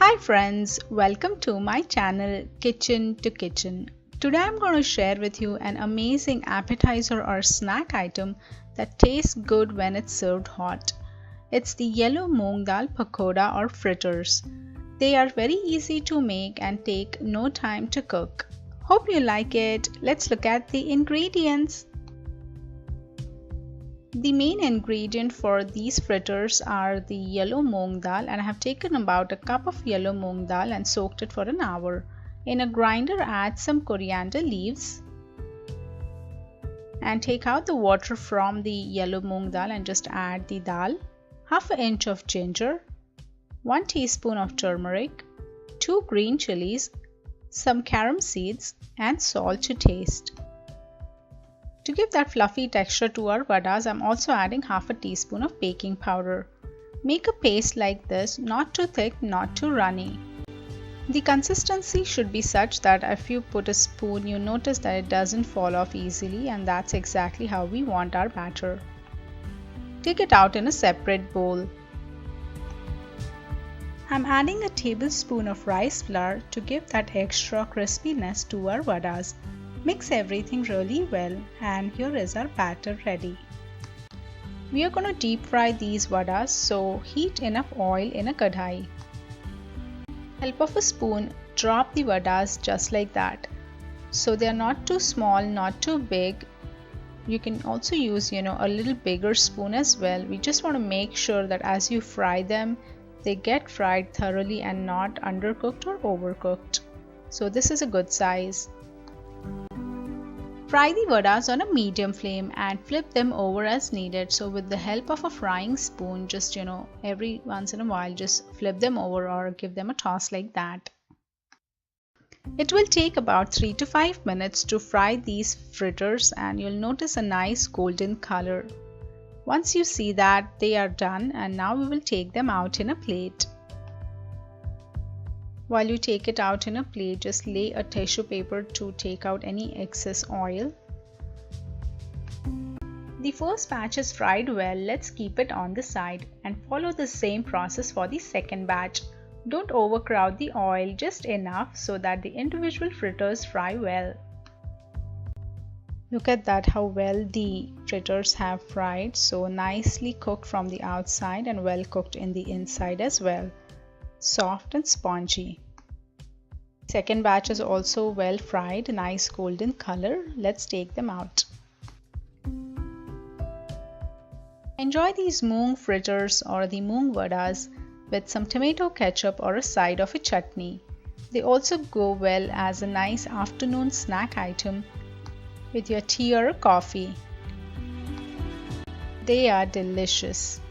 Hi friends, welcome to my channel Kitchen to Kitchen. Today I'm going to share with you an amazing appetizer or snack item that tastes good when it's served hot. It's the yellow Moong Dal Pakoda or fritters. They are very easy to make and take no time to cook. Hope you like it. Let's look at the ingredients. The main ingredient for these fritters are the yellow moong dal, and I have taken about a cup of yellow moong dal and soaked it for an hour. In a grinder, add some coriander leaves and take out the water from the yellow moong dal and just add the dal, half an inch of ginger, 1 teaspoon of turmeric, 2 green chilies, some carom seeds and salt to taste. To give that fluffy texture to our vadas, I'm also adding half a teaspoon of baking powder. Make a paste like this, not too thick, not too runny. The consistency should be such that if you put a spoon, you notice that it doesn't fall off easily, and that's exactly how we want our batter. Take it out in a separate bowl. I'm adding a tablespoon of rice flour to give that extra crispiness to our vadas. Mix everything really well, and here is our batter ready. We are going to deep fry these vadas, so heat enough oil in a kadhai. Help of a spoon, drop the vadas just like that. So they are not too small, not too big. You can also use a little bigger spoon as well. We just want to make sure that as you fry them, they get fried thoroughly and not undercooked or overcooked. So this is a good size. Fry the vadas on a medium flame and flip them over as needed. So with the help of a frying spoon, just every once in a while just flip them over or give them a toss like that. It will take about 3 to 5 minutes to fry these fritters, and you'll notice a nice golden color. Once you see that, they are done, and now we will take them out in a plate. While you take it out in a plate, just lay a tissue paper to take out any excess oil. The first batch is fried well. Let's keep it on the side and follow the same process for the second batch. Don't overcrowd the oil, just enough so that the individual fritters fry well. Look at that, how well the fritters have fried. So nicely cooked from the outside and well cooked in the inside as well. Soft and spongy. Second batch is also well fried, nice golden color. Let's take them out. Enjoy these moong fritters or the moong vadas with some tomato ketchup or a side of a chutney. They also go well as a nice afternoon snack item with your tea or a coffee. They are delicious.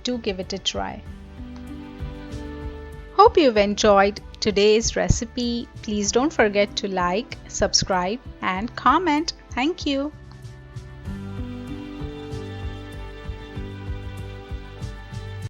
Do give it a try. Hope you've enjoyed today's recipe. Please don't forget to like, subscribe and comment. Thank you.